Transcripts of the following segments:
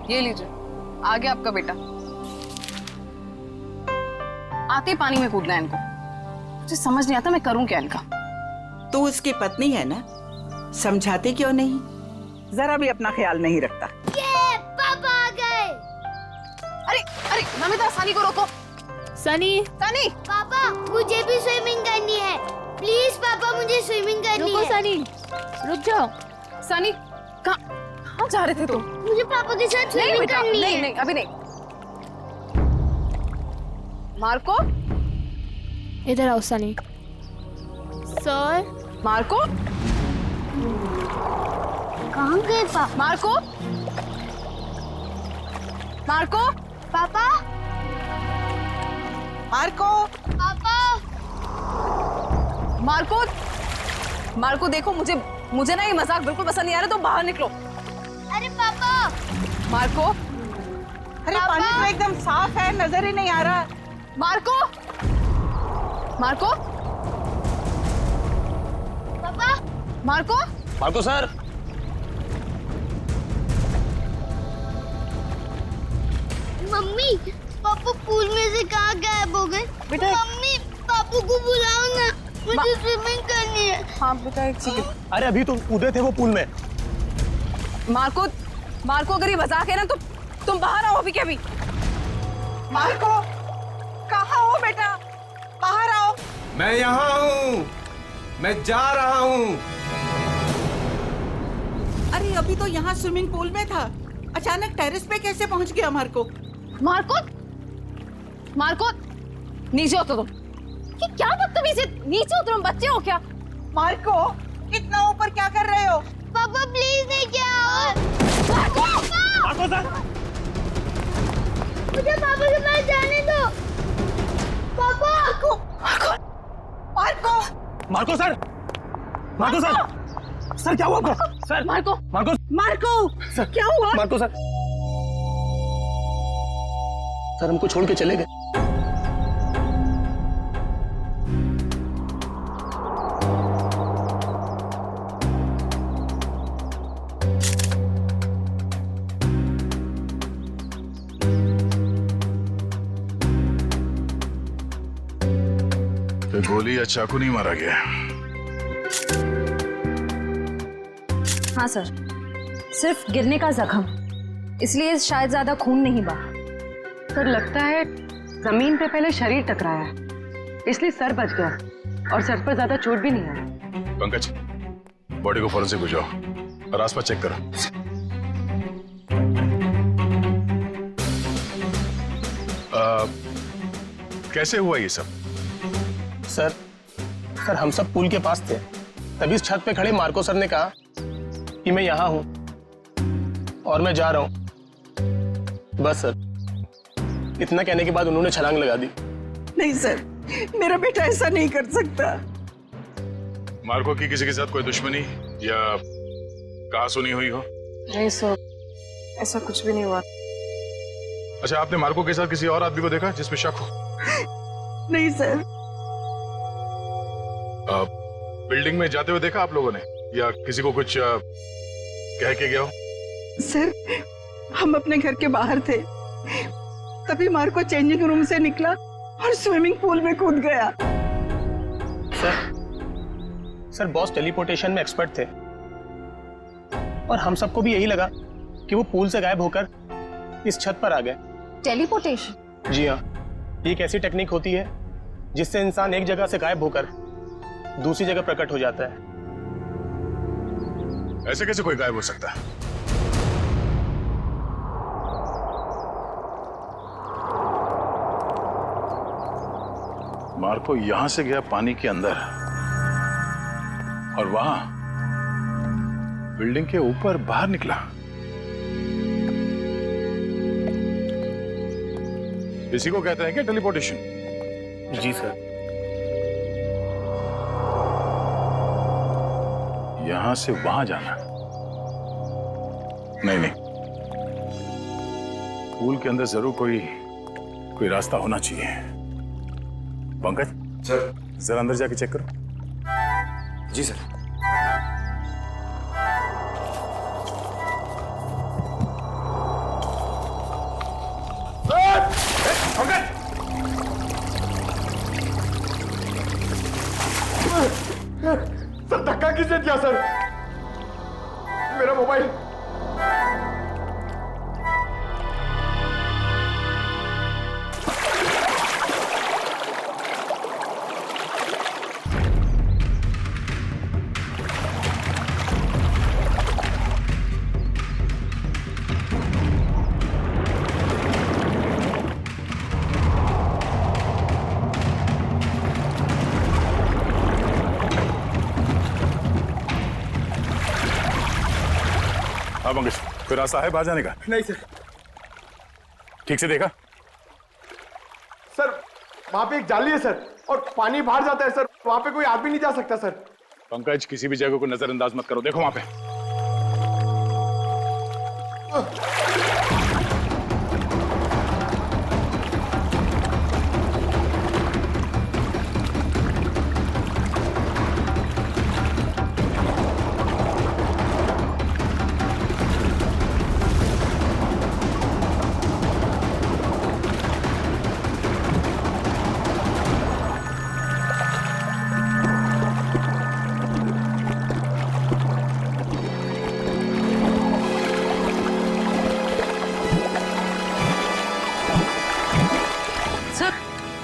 ये लीजिए, आ गया आपका बेटा। आते ही पानी में कूदना है इनको। मुझे समझ नहीं आता मैं करूं क्या इनका। तू उसकी पत्नी है ना, समझाती क्यों नहीं? जरा भी अपना ख्याल नहीं रखता। ये पापा आ गए। अरे अरे नमिता, सनी को रोको। सनी, सनी, पापा मुझे भी स्विमिंग करनी है। प्लीज पापा, मुझे स्विमिंग करनी रुको है। सनी, रुक जाओ। सनी, कहाँ जा रहे थे तुम? मुझे पापा के साथ नहीं स्विमिंग बेटा, करनी नहीं है। नहीं, अभी नहीं। मार्को, इधर आओ सनी। सर, मार्को, कहाँ गए पापा? मार्को, मार्को, पापा, मार्को, पापा, मार्को, मार्को देखो, मुझे ना ये मजाक बिल्कुल पसंद नहीं आ रहा, तो बाहर निकलो। अरे पापा, मार्को, अरे पानी तो एकदम साफ है, नजर ही नहीं आ रहा। मार्को, मार्को, पापा, मार्को, मार्को सर, मम्मी, पापा पूल में से कहाँ गायब हो गए? बेटा, मम्मी, पापा को बुलाओ ना, मुझे स्विमिंग करनी है। हाँ बेटा, एक सेकंड। अरे अभी तो कूदे थे वो पूल में। मार्को, मार्को, अगर ये मजाक है ना तो तुम बाहर आओ अभी के अभी। मार्को, कहाँ हो बेटा? बाहर आओ। मैं यहाँ हूँ, मैं जा रहा हूँ। अरे अभी तो यहाँ स्विमिंग पूल में था, अचानक टेरेस पे कैसे पहुँच गया मार्को? मार्को, मार्को, नीचे उतरो तुम। ये क्या बदतमीजी है? नीचे उतरो, बच्चे हो क्या? मार्को, इतना ऊपर क्या कर रहे हो? पापा प्लीज नहीं क्या? मार्को, मार्को सर, मुझे पापा के पास जाने दो। पापा, Marco, Marco, Marco sir, Marco sir, sir क्या हुआ आपको? Sir, Marco, Marco, Marco, sir क्या हुआ? मार्को सर, सर हमको छोड़ के चले गए। तो गोली या चाकू नहीं मारा गया? हाँ सर, सिर्फ गिरने का जख्म, इसलिए शायद ज्यादा खून नहीं बहा। सर लगता है जमीन पे पहले शरीर टकराया है, इसलिए सर बच गया और सर पर ज्यादा चोट भी नहीं आई। पंकज, बॉडी को फॉरेंसिक भिजवाओ और आसपास चेक करो। कैसे हुआ ये सब? सर, सर हम सब पुल के पास थे, तभी इस छत पे खड़े मार्को सर ने कहा कि मैं यहाँ हूँ और मैं जा रहा हूँ। बस सर, इतना कहने के बाद उन्होंने छलांग लगा दी। नहीं सर, मेरा बेटा ऐसा नहीं कर सकता। मार्को की किसी के साथ कोई दुश्मनी या कहा सुनी हुई हो? नहीं सर, ऐसा कुछ भी नहीं हुआ। अच्छा, आपने मार्को के साथ किसी और आदमी को देखा जिसमें शक हो? नहीं सर। बिल्डिंग में जाते हुए देखा आप लोगों ने, या किसी को कुछ कह के गया हो? सर, हम अपने घर के बाहर थे, तभी मार्को चेंजिंग रूम से निकला और स्विमिंग पूल में कूद गया। सर बॉस टेलीपोर्टेशन में एक्सपर्ट थे और हम सबको भी यही लगा कि वो पूल से गायब होकर इस छत पर आ गए। टेलीपोर्टेशन? जी हाँ, ये एक ऐसी टेक्निक होती है जिससे इंसान एक जगह से गायब होकर दूसरी जगह प्रकट हो जाता है। ऐसे कैसे कोई गायब हो सकता है? मार्को यहां से गया पानी के अंदर और वहां बिल्डिंग के ऊपर बाहर निकला। इसी को कहते हैं क्या टेलीपोर्टेशन? जी सर। यहां से वहां जाना? नहीं नहीं, पूल के अंदर जरूर कोई रास्ता होना चाहिए। पंकज सर। जरा अंदर जाके चेक करो। जी सर। किसने दिया सर? मेरा मोबाइल। हाँ पंकज, कोई रास्ता है बाहर जाने का? नहीं सर। ठीक से देखा? सर वहां पे एक जाली है सर, और पानी बाहर जाता है सर, वहां पे कोई आदमी नहीं जा सकता सर। पंकज, किसी भी जगह को नजरअंदाज मत करो, देखो वहां पे।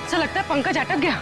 सर लगता है पंकज अटक गया।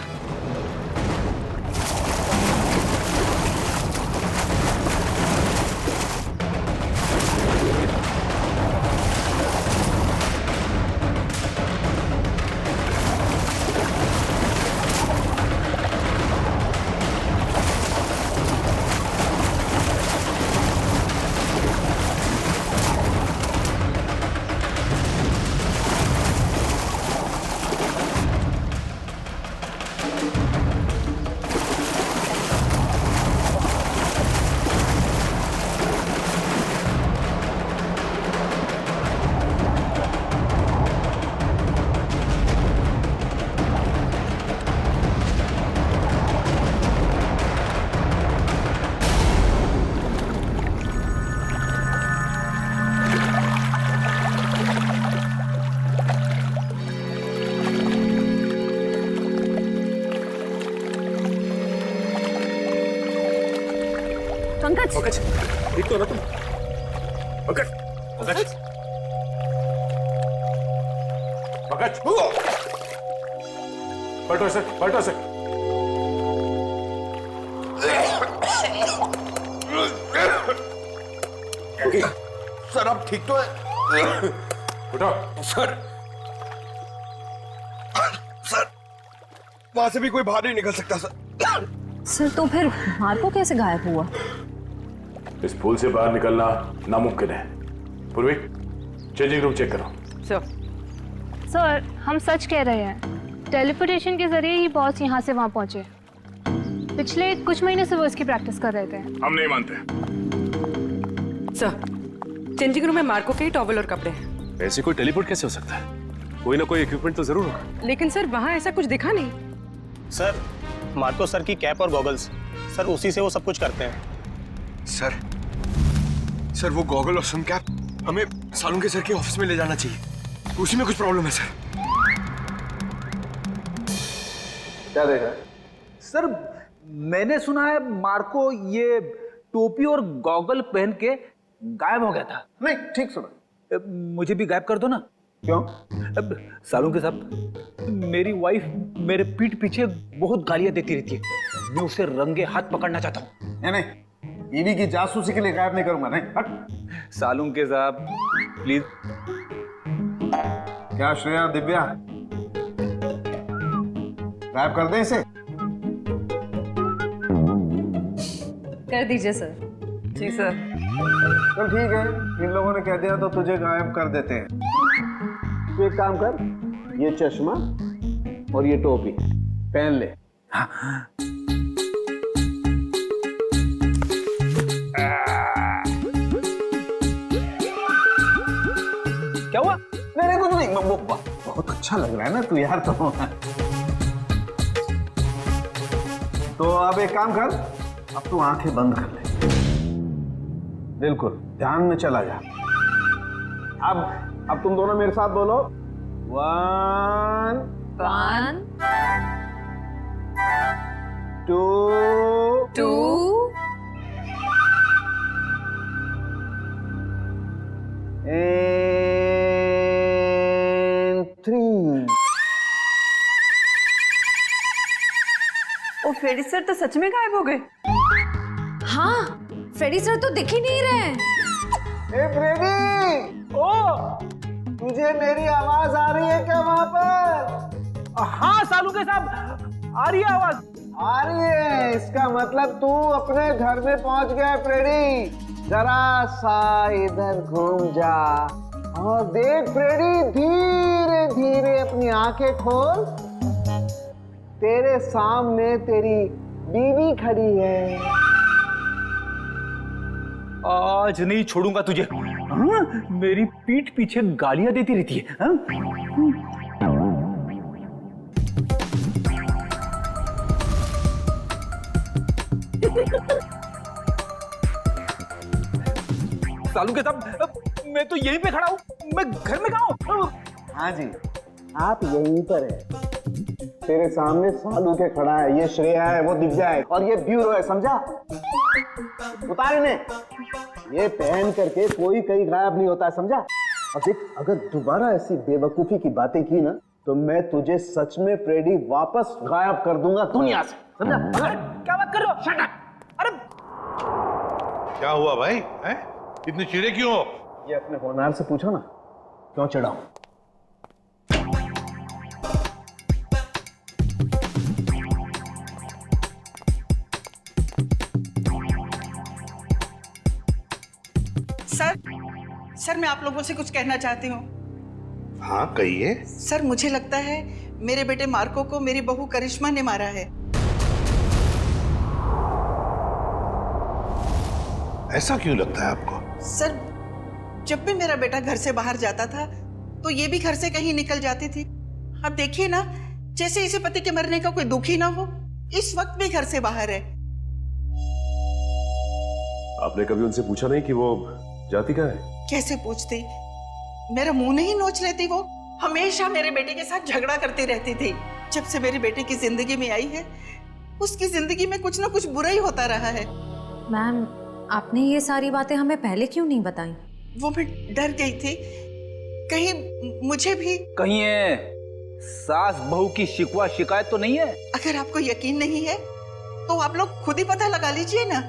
पंकज, पंकज, ठीक तो ना तुम? पंकज, पंकज, पंकज, पलटो सर, पलटो सर। सर अब ठीक तो है? उठो। सर सर वहां से भी कोई बाहर नहीं निकल सकता सर। सर तो फिर मार्को कैसे गायब हुआ? इस पुल से बाहर निकलना नामुमकिन है। पूर्वी, चेंजिंग रूम चेक करो। सर, हम सच कह रहे हैं। टेलीपोर्टेशन के जरिए ही बॉस यहाँ से वहाँ पहुँचे। पिछले कुछ महीने से वो इसकी प्रैक्टिस कर रहे थे। हम नहीं मानते। सर, चेंजिंग रूम में मार्को के ही टॉवल और कपड़े हैं। ऐसे कोई टेलीपोर्ट कैसे हो सकता है? कोई ना कोई इक्विपमेंट तो जरूर होगा। लेकिन सर वहाँ ऐसा कुछ दिखा नहीं। सर, मार्को सर की कैप और गॉगल्स, सर उसी से वो सब कुछ करते हैं। सर वो गॉगल और सन कैप हमें सालुंके सर के ऑफिस में ले जाना चाहिए। उसी में कुछ प्रॉब्लम है सर। क्या देखा? सर मैंने सुना है मार्को ये टोपी और गॉगल पहन के गायब हो गया था। नहीं, ठीक सुना। मुझे भी गायब कर दो ना। क्यों? अब सालुंके साहब, मेरी वाइफ मेरे पीठ पीछे बहुत गालियां देती रहती है। मैं उसे रंगे हाथ पकड़ना चाहता हूँ। नहीं, बीवी की जासूसी के लिए गायब नहीं करूंगा। नहीं, हट। सालुंके साहब प्लीज। क्या श्रेया, दिव्या, गायब कर दें इसे? कर दीजिए सर। जी सर। चल ठीक है, इन लोगों ने कह दिया तो तुझे गायब कर देते हैं। तू एक काम कर, ये चश्मा और ये टोपी पहन ले। क्या हुआ? नहीं कुछ नहीं, बहुत अच्छा लग रहा है ना तू यार। तो अब एक काम कर, अब तू आंखें बंद कर ले, बिल्कुल ध्यान में चला जा। अब तुम दोनों मेरे साथ बोलो, 1 2 2 फ्रेडी सर तो सच में गायब हो गए। हाँ, फ्रेडी सर तो दिख ही नहीं रहे हैं। ए फ्रेडी, ओ तुझे मेरी आवाज आ रही है क्या वहां पर? हाँ सालू के साहब, आ रही है आवाज। आ रही है, इसका मतलब तू अपने घर में पहुंच गया फ्रेडी। जरा सा इधर घूम जा और देख फ्रेडी, धीरे धीरे अपनी आंखें खोल। तेरे सामने तेरी बीवी खड़ी है। आज नहीं छोड़ूंगा तुझे। हाँ? मेरी पीठ पीछे गालियां देती रहती है। हाँ? सालू के साहब, मैं तो यहीं पे खड़ा हूँ, मैं घर में कहाँ हूँ? हाँ जी, आप यहीं पर है। तेरे सामने सालू के खड़ा है, ये श्रेया है, वो दिव्या है और ये ब्यूरो है, समझा? उतार इन्हें। ये पहन करके कोई कहीं गायब नहीं होता है, समझा? और देख, अगर दोबारा ऐसी बेवकूफी की बातें की ना तो मैं तुझे सच में फ्रेडी वापस गायब कर दूंगा दुनिया से, समझा? क्या बात कर रहे हो? Shut up! अरे क्या हुआ भाई? हैं? इतने चिड़े क्यों हो? ये अपने होनहार से पूछो ना, क्यों चिढ़ाऊं? सर मैं आप लोगों से कुछ कहना चाहती हूँ। हाँ कहिए। सर मुझे लगता है मेरे बेटे मार्को को मेरी बहू करिश्मा ने मारा है। ऐसा क्यों लगता है आपको? सर जब भी मेरा बेटा घर से बाहर जाता था तो ये भी घर से कहीं निकल जाती थी। अब देखिए ना, जैसे इसे पति के मरने का कोई दुख ही ना हो, इस वक्त भी घर से बाहर है। आपने कभी उनसे पूछा नहीं कि वो जाती कहाँ है? कैसे पूछती, मेरा मुंह नहीं नोच लेती। वो हमेशा मेरे बेटे के साथ झगड़ा करती रहती थी। जब से मेरे बेटे की जिंदगी में आई है, उसकी जिंदगी में कुछ ना कुछ बुरा ही होता रहा है। मैम, आपने ये सारी बातें हमें पहले क्यों नहीं बताई? वो मैं डर गई थी, कहीं मुझे भी कहीं है सास बहू की शिकवा शिकायत तो नहीं है? अगर आपको यकीन नहीं है तो आप लोग खुद ही पता लगा लीजिए ना।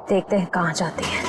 देखते हैं कहाँ जाती है।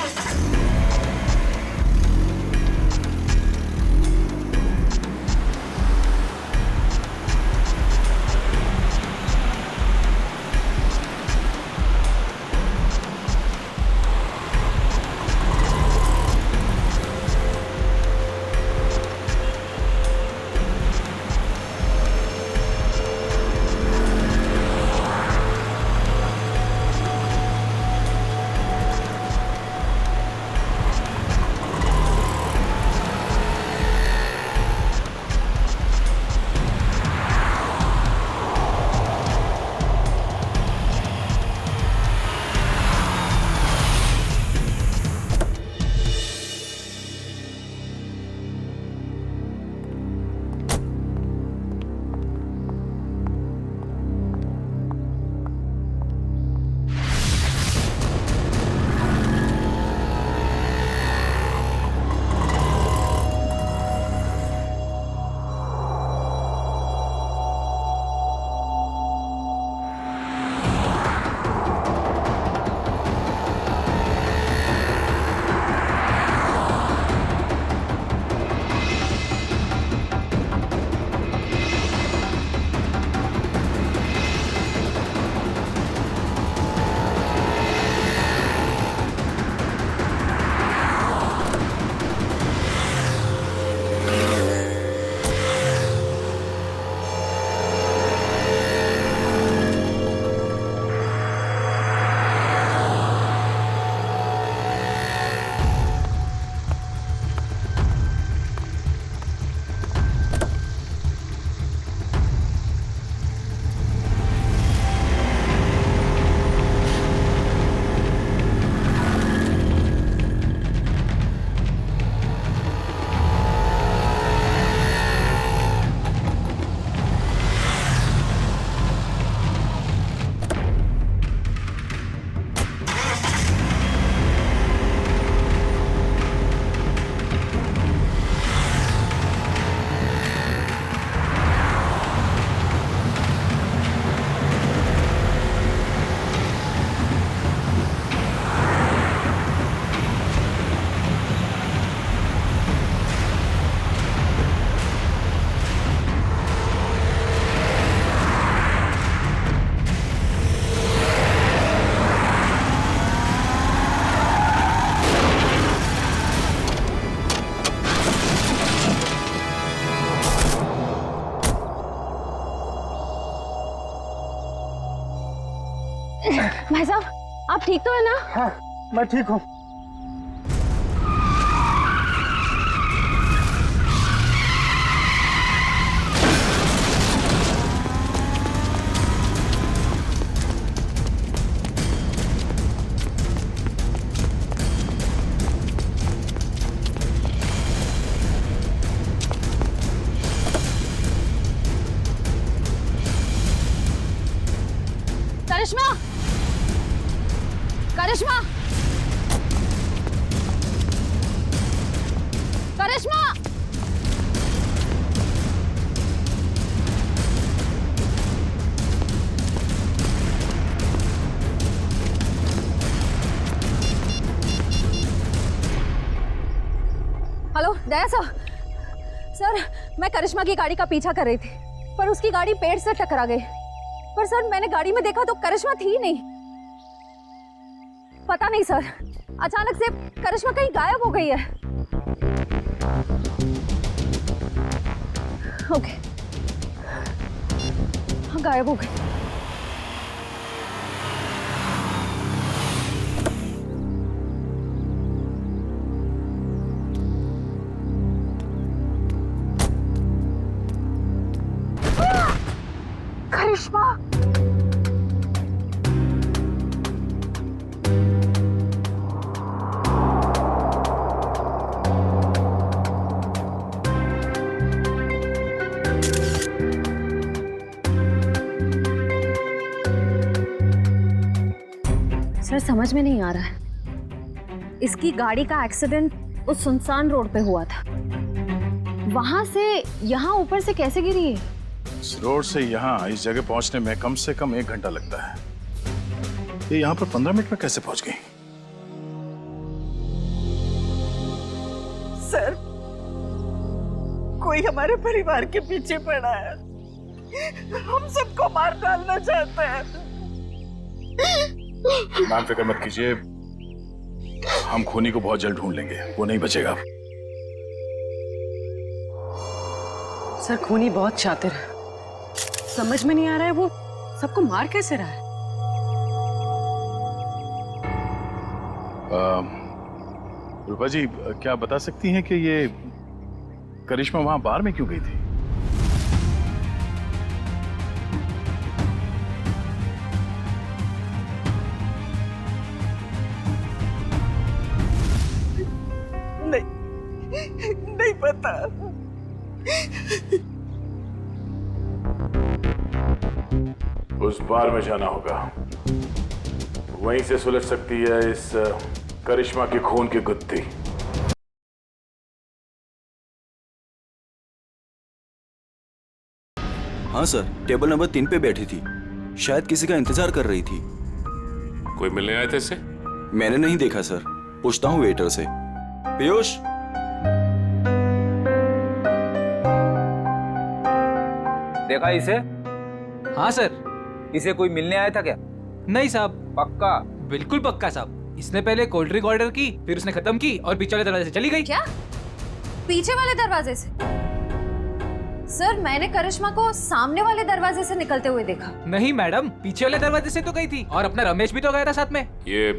भाई साहब, आप ठीक तो है ना? हाँ, मैं ठीक हूँ। करिश्मा, करिश्मा, करिश्मा, हेलो दया सर, मैं करिश्मा की गाड़ी का पीछा कर रही थी, पर उसकी गाड़ी पेड़ से टकरा गई। पर सर, मैंने गाड़ी में देखा तो करिश्मा थी नहीं। पता नहीं सर, अचानक से करिश्मा कहीं गायब हो गई है। ओके, हाँ, गायब हो गई। करिश्मा, सर समझ में नहीं आ रहा है। इसकी गाड़ी का एक्सीडेंट उस सुनसान रोड पे हुआ था, वहां से यहाँ ऊपर से कैसे गिरी है? इस रोड से यहाँ इस जगह पहुंचने में कम से कम 1 घंटा लगता है। ये यहाँ पर 15 मिनट में कैसे पहुंच गई? सर, कोई हमारे परिवार के पीछे पड़ा है, हम सबको मार डालना चाहता है। मैम फिक्र मत कीजिए, हम खूनी को बहुत जल्द ढूंढ लेंगे, वो नहीं बचेगा। सर खूनी बहुत शातिर है, समझ में नहीं आ रहा है वो सबको मार कैसे रहा है। रूपा जी, क्या बता सकती हैं कि ये करिश्मा वहां बार में क्यों गई थी? नहीं पता। उस बार में जाना होगा, वहीं से सुलझ सकती है इस करिश्मा के खून की गुत्थी। हाँ सर, टेबल नंबर 3 पे बैठी थी, शायद किसी का इंतजार कर रही थी। कोई मिलने आए थे इससे? मैंने नहीं देखा सर, पूछता हूँ वेटर से। पीयूष, देखा इसे? हाँ सर, इसे कोई मिलने आया था क्या? नहीं साहब। पक्का? बिल्कुल पक्का साहब। इसने पहले कोल्ड ड्रिंक ऑर्डर की, फिर उसने खत्म की और पीछे वाले दरवाजे से चली गई। क्या? पीछे वाले दरवाजे से? सर, मैंने करिश्मा को सामने वाले दरवाजे से निकलते हुए देखा। नहीं मैडम, पीछे वाले दरवाजे से तो गई थी, और अपना रमेश भी तो गया था साथ में। ये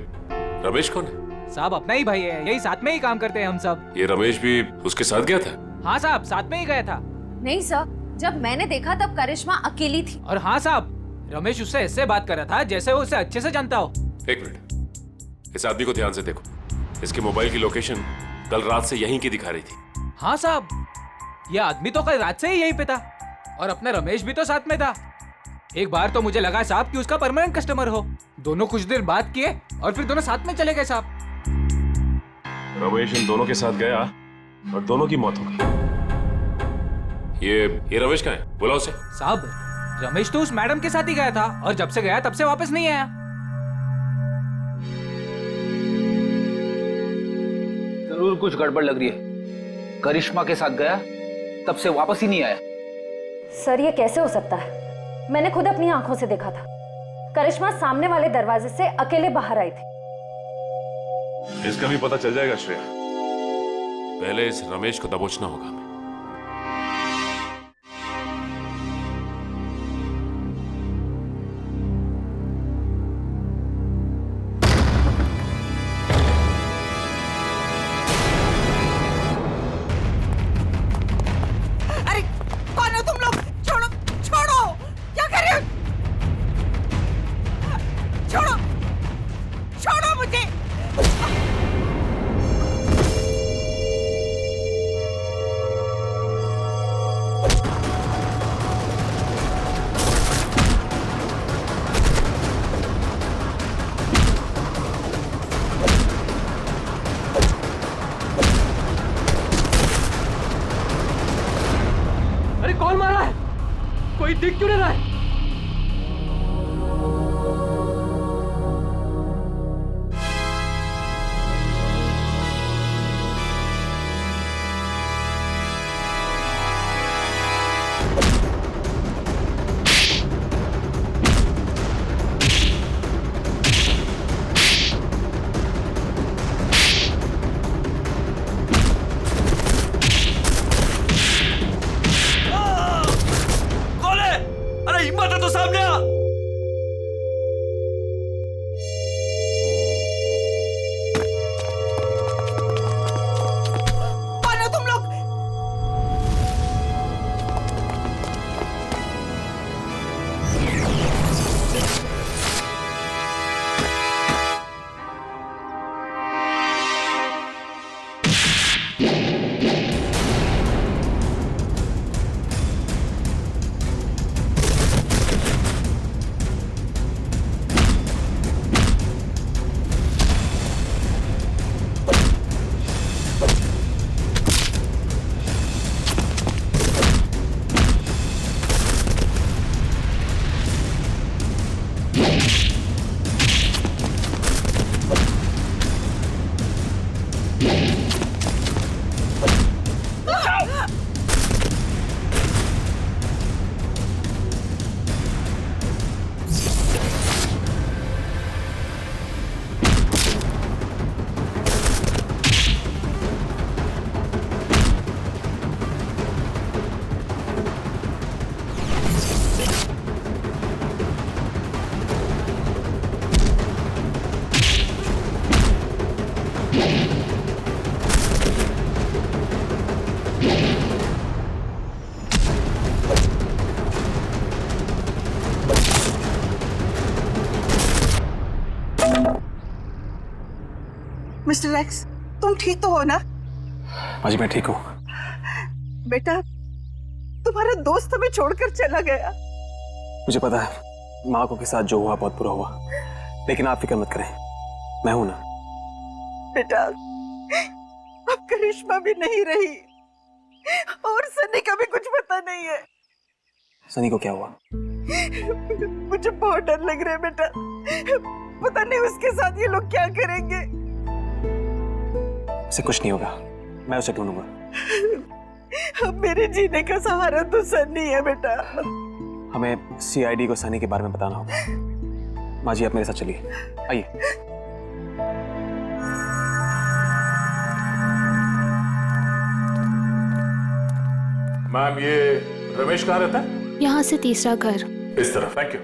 रमेश कौन है? साहब अपना ही भाई है, यही साथ में ही काम करते हैं हम सब। ये रमेश भी उसके साथ गया था? हाँ साहब, साथ में ही गया था। नहीं सर, जब मैंने देखा तब करिश्मा अकेली थी। और हाँ साहब, रमेश उससे ऐसे बात कर रहा था जैसे वो उसे अच्छे से जानता हो। 1 मिनट, इस आदमी को ध्यान से देखो। इसके मोबाइल की लोकेशन कल रात से यहीं की दिखा रही थी। हाँ साहब, ये आदमी तो कल रात से ही यहीं पे था, और अपना रमेश भी तो साथ में था। एक बार तो मुझे लगा साहब कि उसका परमानेंट कस्टमर हो। दोनों कुछ देर बात किए और फिर दोनों साथ में चले गए साहब। रमेश इन दोनों के साथ गया और दोनों की मौत हो गई। ये रमेश कहाँ है? बुलाओ उसे। साहब, रमेश तो उस मैडम के साथ ही गया था, और जब से गया तब से वापस नहीं आया। जरूर कुछ गड़बड़ लग रही है। करिश्मा के साथ गया, तब से वापस ही नहीं आया। सर, ये कैसे हो सकता है? मैंने खुद अपनी आंखों से देखा था। करिश्मा सामने वाले दरवाजे से अकेले बाहर आई थी। इसका भी पता चल जाएगा श्रेया। पहले इस रमेश को दबोचना होगा हमें। मिस्टर एक्स, तुम ठीक तो हो ना? माँ जी मैं ठीक हूँ। बेटा, तुम्हारा दोस्त हमें छोड़कर चला गया। मुझे पता है माँ को के साथ जो हुआ बहुत बुरा हुआ, लेकिन आप फिक्र मत करें, मैं हूं ना। बेटा, अब करिश्मा भी नहीं रही और सनी का भी कुछ पता नहीं है। सनी को क्या हुआ? मुझे बहुत डर लग रहा है बेटा, पता नहीं उसके साथ ये लोग क्या करेंगे। उसे कुछ नहीं होगा, मैं उसे ढूंढूंगा। अब मेरे जीने का सहारा तो सनी है बेटा। हमें सीआईडी को सनी के बारे में बताना होगा। माँ जी आप मेरे साथ चलिए, आइए। मैम, ये रमेश कहाँ रहता है? यहाँ से तीसरा घर। इस तरफ। Thank you.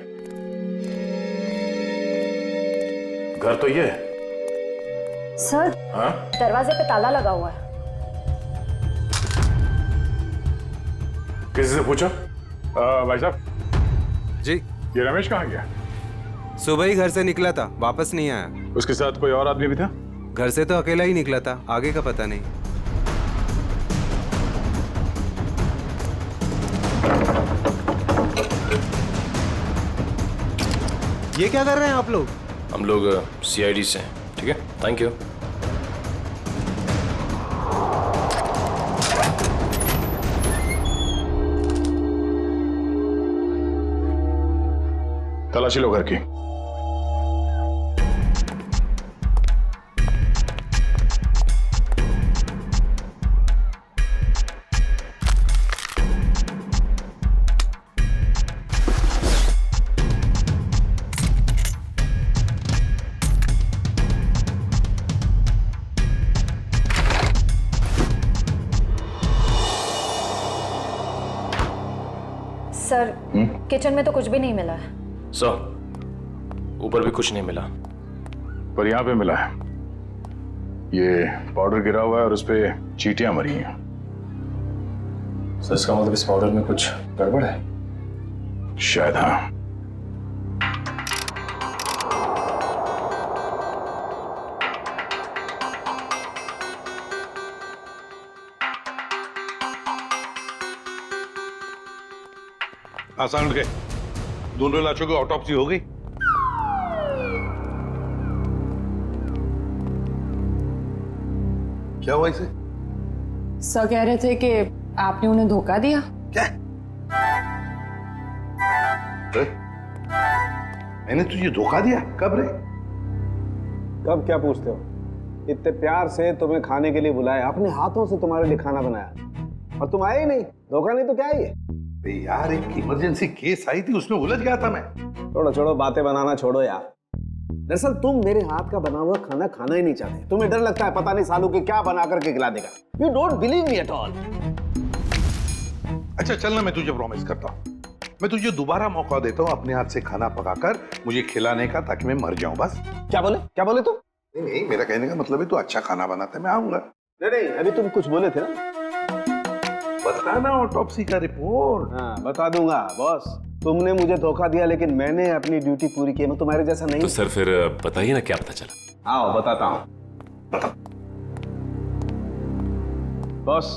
घर तो ये है। सर, हाँ? दरवाजे पे ताला लगा हुआ है। किसी से पूछा? भाई साहब जी, ये रमेश कहाँ गया? सुबह ही घर से निकला था, वापस नहीं आया। उसके साथ कोई और आदमी भी था? घर से तो अकेला ही निकला था, आगे का पता नहीं। ये क्या कर रहे हैं आप लोग? हम लोग सीआईडी से हैं। ठीक है, थैंक यू। तलाशी लो घर की। सर, किचन में तो कुछ भी नहीं मिला है। सर, ऊपर भी कुछ नहीं मिला, पर यहाँ पे मिला है। ये पाउडर गिरा हुआ है और उस पे चींटियां मरी हैं। सर, इसका मतलब इस पाउडर में कुछ गड़बड़ है? शायद हाँ। आसान के दोनों लाशों की ऑटोप्सी हो गई। क्या हुआ इसे? सर कह रहे थे कि आपने उन्हें धोखा दिया। क्या? मैंने तुझे धोखा दिया? कब रे? कब क्या पूछते हो? इतने प्यार से तुम्हें खाने के लिए बुलाया, अपने हाथों से तुम्हारे लिए खाना बनाया और तुम आए ही नहीं। धोखा नहीं तो क्या है ये? यार एक इमरजेंसी केस आई थी, उसमें उलझ गया था मैं। छोड़ो छोड़ो, बातें बनाना छोड़ो यार। दरअसल तुम मेरे हाथ का बना हुआ खाना खाना ही नहीं चाहते। तुम्हें डर लगता है पता नहीं सालू के क्या बना करके खिला देगा। You don't believe me at all. अच्छा चल ना, मैं तुझे प्रॉमिस करता हूँ, मैं तुझे दोबारा मौका देता हूँ अपने हाथ से खाना पकाकर मुझे खिलाने का, ताकि मैं मर जाऊं बस। क्या बोले? क्या बोले तुम? नहीं, मेरा कहने का मतलब है तू अच्छा खाना बनाता है, मैं आऊंगा। नहीं, अभी तुम कुछ बोले थे ना। बताना ऑटोप्सी का रिपोर्ट। हाँ बता दूंगा बॉस। तुमने मुझे धोखा दिया, लेकिन मैंने अपनी ड्यूटी पूरी की। मैं तुम्हारे जैसा नहीं। तो सर फिर बताइए ना, क्या पता चला? आओ बताता हूँ। बॉस,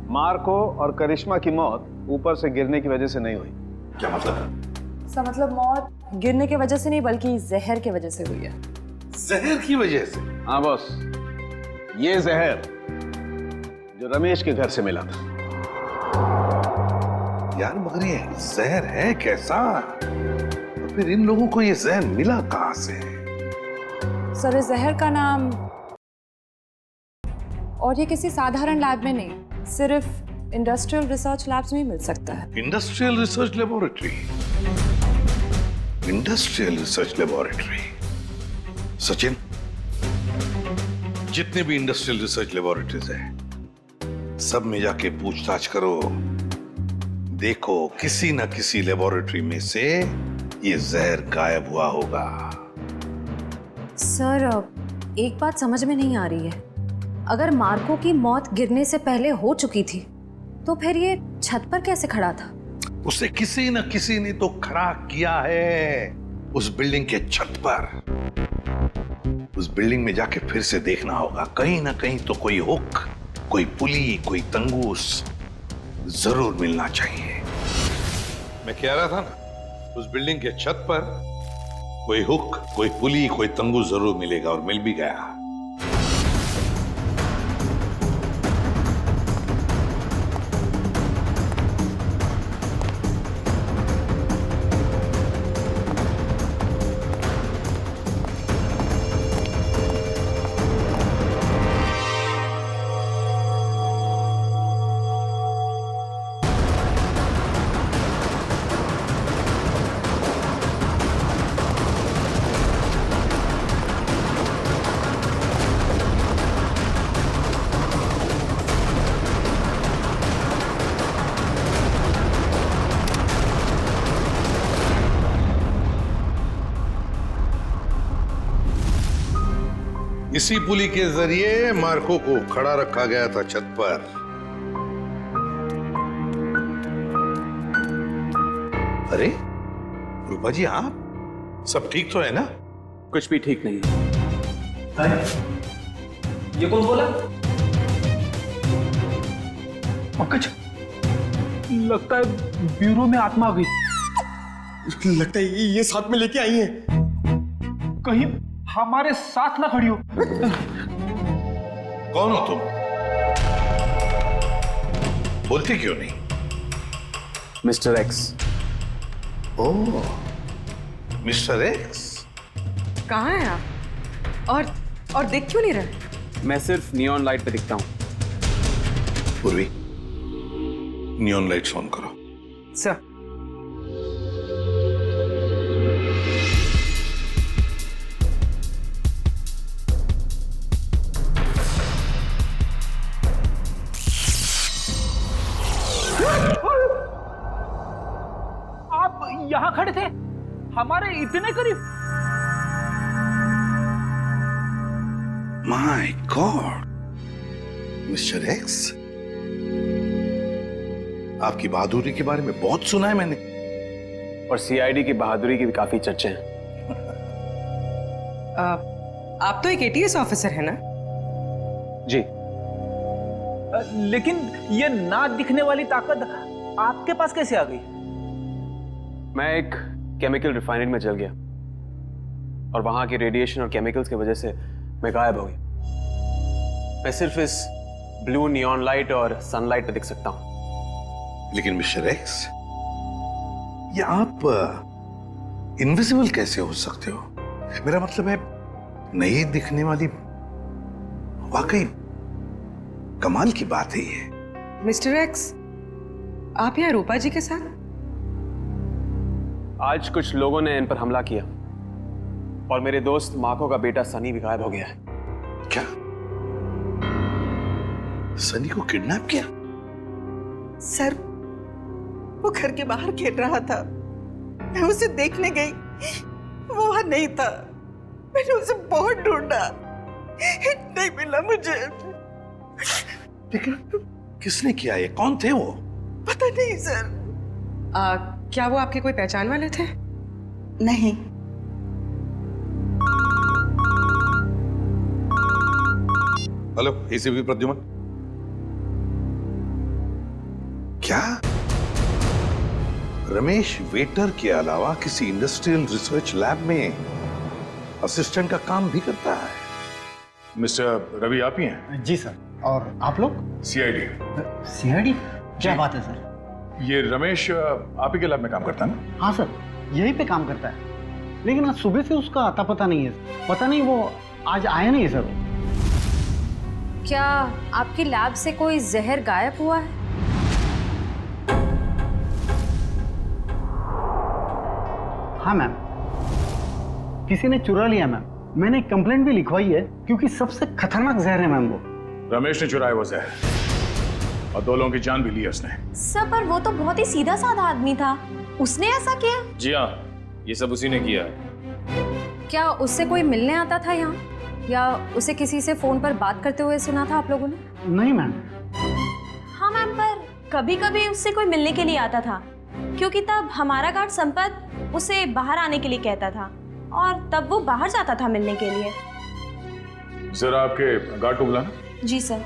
मार्को और करिश्मा की मौत ऊपर से गिरने की वजह से नहीं हुई। क्या मतलब? इसका मतलब मौत गिरने की वजह से नहीं, बल्कि जहर की वजह से हुई है। जहर की वजह से? हाँ बॉस, ये जहर जो रमेश के घर से मिला था। यार मगर ये जहर है कैसा? तो फिर इन लोगों को ये जहर मिला कहां से? सर, इस जहर का नाम, और ये किसी साधारण लैब में नहीं, सिर्फ इंडस्ट्रियल रिसर्च लैब्स में ही मिल सकता है। Industrial research laboratory? Industrial research laboratory? Sachin, जितने भी इंडस्ट्रियल रिसर्च लेबोरेटरीज हैं, सब में जाके पूछताछ करो। देखो किसी न किसी लेबोरेटरी में से ये जहर गायब हुआ होगा। सर, एक बात समझ में नहीं आ रही है। अगर मार्को की मौत गिरने से पहले हो चुकी थी, तो फिर ये छत पर कैसे खड़ा था? उसे किसी न किसी ने तो खड़ा किया है उस बिल्डिंग के छत पर। उस बिल्डिंग में जाके फिर से देखना होगा। कहीं ना कहीं तो कोई हुक, कोई पुली, कोई तंगूस जरूर मिलना चाहिए। मैं कह रहा था ना, उस बिल्डिंग के छत पर कोई हुक, कोई पुली, कोई तंगूस जरूर मिलेगा, और मिल भी गया। इसी पुली के जरिए मार्को को खड़ा रखा गया था छत पर। अरे रूपा जी, आप सब ठीक तो है ना? कुछ भी ठीक नहीं है। ये कौन बोला? पंकज, लगता है ब्यूरो में आत्मा आ गई। लगता है ये साथ में लेके आई हैं। कहीं हमारे साथ ना खड़ी हो। कौन हो तुम? बोलते क्यों नहीं? Mister X. Oh, mister X. कहाँ हैं आप? और दिख क्यों नहीं रहे? मैं सिर्फ नियॉन लाइट पे दिखता हूँ। पूर्वी, नियॉन लाइट्स ऑन करो। सर। आप यहां खड़े थे, हमारे इतने करीब। माय गॉड, मिस्टर एक्स, आपकी बहादुरी के बारे में बहुत सुना है मैंने। और सीआईडी की बहादुरी की भी काफी चर्चे हैं। आप तो एक एटीएस ऑफिसर है ना? जी। लेकिन ये ना दिखने वाली ताकत आपके पास कैसे आ गई? मैं एक केमिकल रिफाइनरी में जल गया और वहां के रेडिएशन और केमिकल्स की वजह से मैं गायब हो गया। मैं सिर्फ इस ब्लू नियॉन लाइट और सनलाइट पे दिख सकता हूं। लेकिन मिस्टर एक्स, ये आप इनविजिबल कैसे हो सकते हो? मेरा मतलब है, नहीं दिखने वाली वाकई कमाल की बात है ये। मिस्टर एक्स, आप यहाँ रूपा जी के साथ? आज कुछ लोगों ने इन पर हमला किया और मेरे दोस्त मार्को का बेटा सनी भी गायब हो गया है। क्या? सनी को किडनैप किया? सर, वो घर के बाहर खेल रहा था, मैं उसे देखने गई, वो वहां नहीं था। मैंने उसे बहुत ढूंढा, नहीं मिला मुझे। लेकिन किसने किया ये? कौन थे वो? पता नहीं सर। क्या वो आपके कोई पहचान वाले थे? नहीं। Hello, ACP Pradyuman. क्या रमेश वेटर के अलावा किसी इंडस्ट्रियल रिसर्च लैब में असिस्टेंट का काम भी करता है? मिस्टर रवि आप ही हैं? जी सर। और आप लोग? सीआईडी। सीआईडी? क्या बात है सर? ये रमेश आप ही के लैब में काम करता है ना? हाँ सर, यहीं पे काम करता है, लेकिन आज सुबह से उसका आता पता नहीं है। पता नहीं वो आज आया नहीं है सर। क्या आपकी लैब से कोई जहर गायब हुआ है? हाँ मैम, किसी ने चुरा लिया मैम। मैंने कंप्लेंट भी लिखवाई है, क्योंकि सबसे खतरनाक जहर है मैम वो। रमेश ने चुराया वो जहर और 2 लोगों की जान भी ली है उसने। सर, पर वो तो बहुत ही सीधा साधा आदमी था, उसने ऐसा किया? जी हाँ, ये सब उसी ने किया है। क्या उससे कोई मिलने आता था यहाँ, या उसे किसी से फोन पर बात करते हुए सुना था आप लोगों ने? नहीं मैम। हाँ मैम, पर कभी कभी उससे कोई मिलने के लिए आता था, क्योंकि तब हमारा गार्ड संपत उसे बाहर आने के लिए कहता था और तब वो बाहर जाता था मिलने के लिए। जरा आपके गार्ड को बुलाना। जी सर।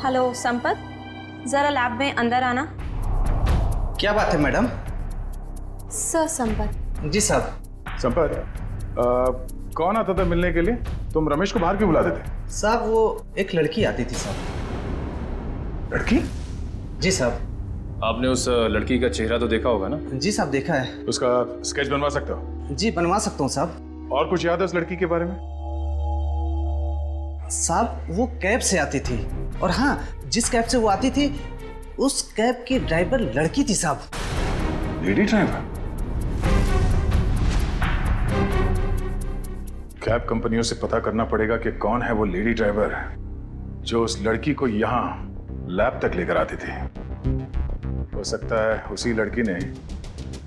हेलो संपत, जरा लैब में अंदर आना। क्या बात है मैडम? सर संपत। जी साहब। संपत, कौन आता था मिलने के लिए? तुम रमेश को बाहर क्यों बुलाते थे? साहब वो एक लड़की आती थी साहब। लड़की? जी साहब। आपने उस लड़की का चेहरा तो देखा होगा ना? जी साहब देखा है। उसका स्केच बनवा सकते हो? जी बनवा सकता हूँ साहब। और कुछ याद है उस लड़की के बारे में? साहब वो कैब से आती थी, और हाँ जिस कैब से वो आती थी उस कैब की ड्राइवर लड़की थी साहब। Lady driver? कैब कंपनियों से पता करना पड़ेगा कि कौन है वो लेडी ड्राइवर जो उस लड़की को यहाँ लैब तक लेकर आती थी। हो सकता है उसी लड़की ने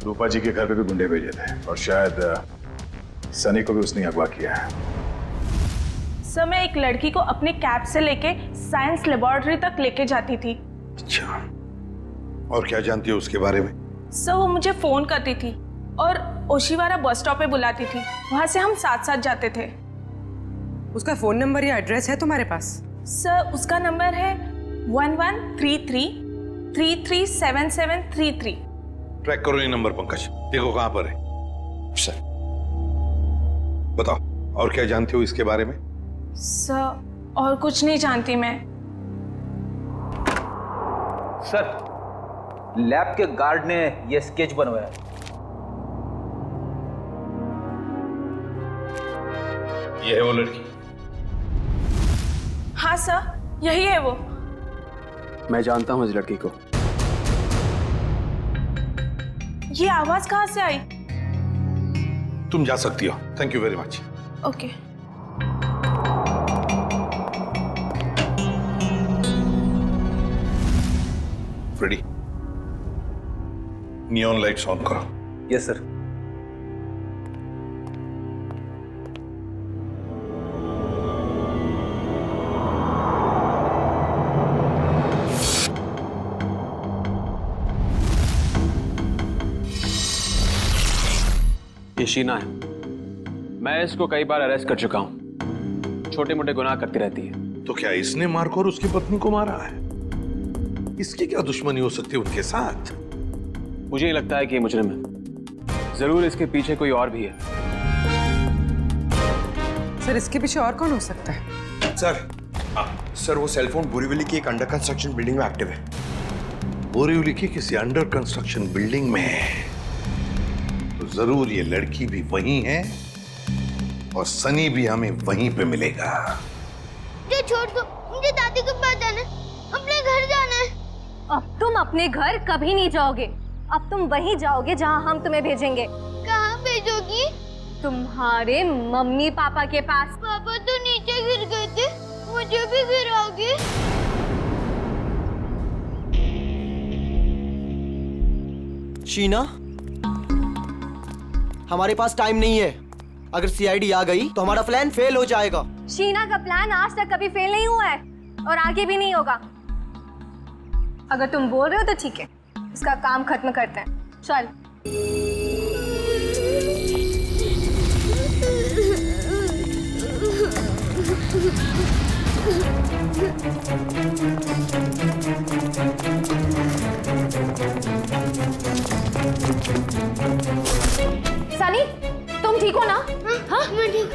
रूपा जी के घर पे भी गुंडे भेजे थे, और शायद सनी को भी उसने अगवा किया है। सर मैं एक लड़की को अपने कैब से लेके साइंस लेबोरेटरी तक लेके जाती थी। अच्छा, और क्या जानती हो उसके बारे में? सर वो मुझे फोन करती थी और ओशिवारा बस स्टॉप पे बुलाती थी, वहां से हम साथ साथ जाते थे। उसका फोन नंबर या एड्रेस है तुम्हारे पास? सर उसका नंबर है 1133337733। ट्रैक करो ये नंबर पंकज, देखो कहां पर है। सर बताओ और क्या जानते हो इसके बारे में? सर और कुछ नहीं जानती मैं। सर लैब के गार्ड ने ये स्केच बनवाया। ये है वो लड़की? हाँ सर यही है वो। मैं जानता हूँ इस लड़की को। ये आवाज कहाँ से आई? तुम जा सकती हो। Thank you very much. Okay. Freddy, neon lights on करो। Yes sir. ये शीना है। मैं इसको कई बार अरेस्ट कर चुका हूं। छोटे मोटे गुनाह करती रहती है। तो क्या इसने मारकर और उसकी पत्नी को मारा है? इसकी क्या दुश्मनी हो सकती है उनके साथ? मुझे लगता है कि ये मुजरिम है। जरूर इसके पीछे कोई और भी है। सर इसके पीछे और कौन हो सकता है? सर वो सेलफोन बोरीवली की एक अंडर कंस्ट्रक्शन बिल्डिंग में एक्टिव है। बोरीवली की किसी अंडर कंस्ट्रक्शन बिल्डिंग में है तो जरूर ये लड़की भी वहीं है, और सनी भी हमें वहीं पे मिलेगा। मुझे छोड़ दो, मुझे दादी के पास जाना है, अपने घर जाना है। अब तुम अपने घर कभी नहीं जाओगे। अब तुम वहीं जाओगे जहां हम तुम्हें भेजेंगे। कहाँ भेजोगी? तुम्हारे मम्मी पापा के पास। पापा तो नीचे गिर गए थे, मुझे भी गिराओगे? शीना, हमारे पास टाइम नहीं है। अगर सीआईडी आ गई तो हमारा प्लान फेल हो जाएगा। शीना का प्लान आज तक कभी फेल नहीं हुआ है और आगे भी नहीं होगा। अगर तुम बोल रहे हो तो ठीक है, इसका काम खत्म करते हैं। चल। सनी, तुम ठीक हो ना? हाँ मैं ठीक।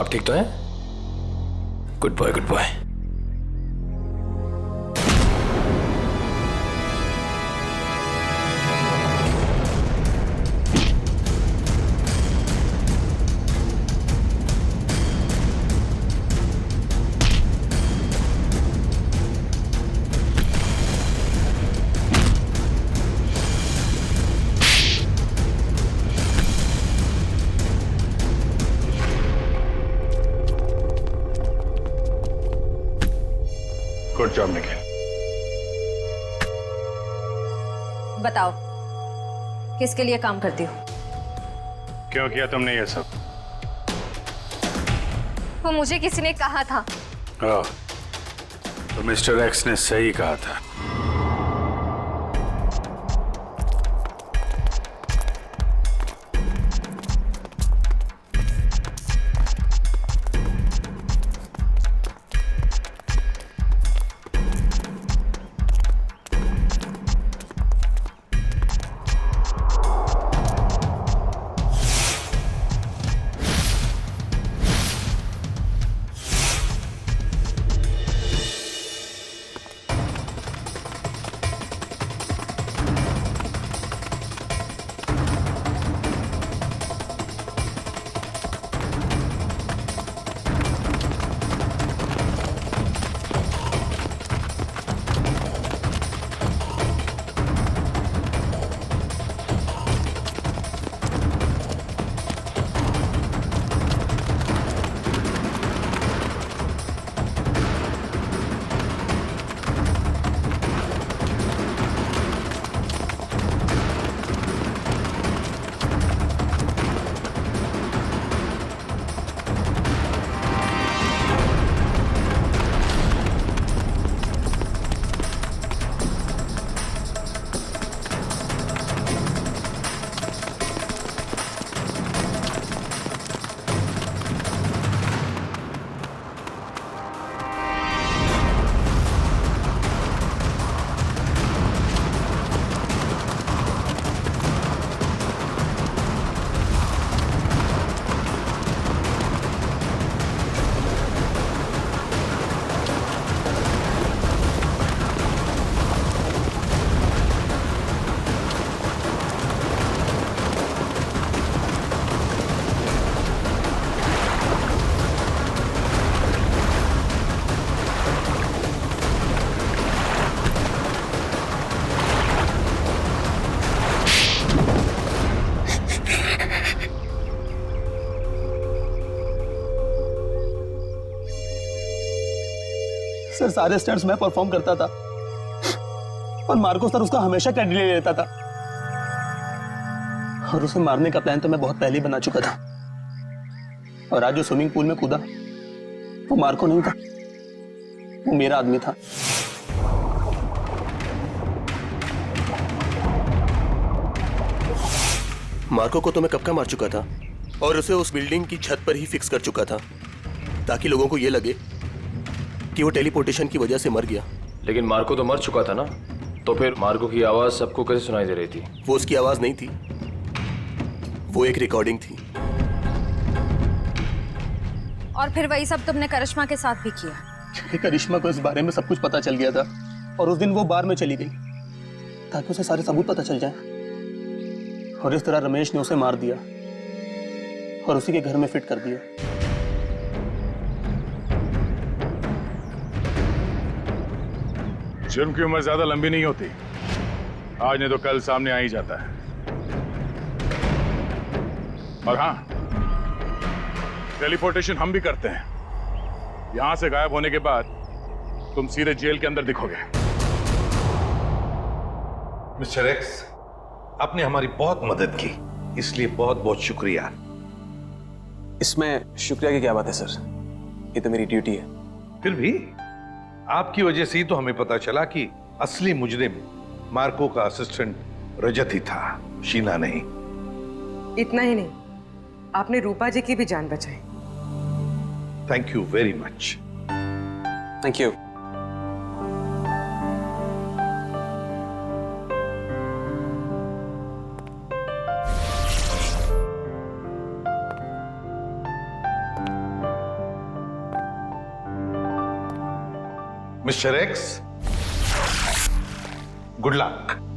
आप ठीक तो हैं? Good boy, good boy. Good job Nikhil. बताओ, किसके लिए काम करती हो? क्यों किया तुमने ये सब? वो मुझे किसी ने कहा था। तो मिस्टर एक्स ने सही कहा था। सर सारे स्टंट्स मैं परफॉर्म करता था और मार्को सर उसका हमेशा क्रेडिट ले लेता था। और उसे मारने का प्लान तो मैं बहुत पहले ही बना चुका था। और आज जो स्विमिंग पूल में कूदा वो मार्को नहीं था, वो मेरा आदमी था। मार्को को तो मैं कब का मार चुका था और उसे उस बिल्डिंग की छत पर ही फिक्स कर चुका था ताकि लोगों को यह लगे कि वो टेलीपोर्टेशन की वजह से मर गया। लेकिन मार्को तो मर चुका था ना, तो फिर मार्को की आवाज सबको कैसे सुनाई दे रही थी? वो उसकी आवाज नहीं थी, वो एक रिकॉर्डिंग थी। और फिर वही सब तुमने करिश्मा के साथ भी किया? क्योंकि करिश्मा को इस बारे में सब कुछ पता चल गया था और उस दिन वो बार में चली गई ताकि उसे सारे सबूत पता चल जाए। और इस तरह रमेश ने उसे मार दिया और उसी के घर में फिट कर दिया। जुर्म की उम्र ज्यादा लंबी नहीं होती, आज नहीं तो कल सामने आ ही जाता है। और हाँ, टेलीपोर्टेशन हम भी करते हैं। यहां से गायब होने के बाद तुम सीधे जेल के अंदर दिखोगे। मिस्टर एक्स, आपने हमारी बहुत मदद की, इसलिए बहुत बहुत शुक्रिया। इसमें शुक्रिया की क्या बात है सर, ये तो मेरी ड्यूटी है। फिर भी आपकी वजह से ही तो हमें पता चला कि असली मुजरिम मार्को का असिस्टेंट रजत ही था, शीना नहीं। इतना ही नहीं, आपने रूपा जी की भी जान बचाई। Thank you very much. Thank you. Mister x, good luck.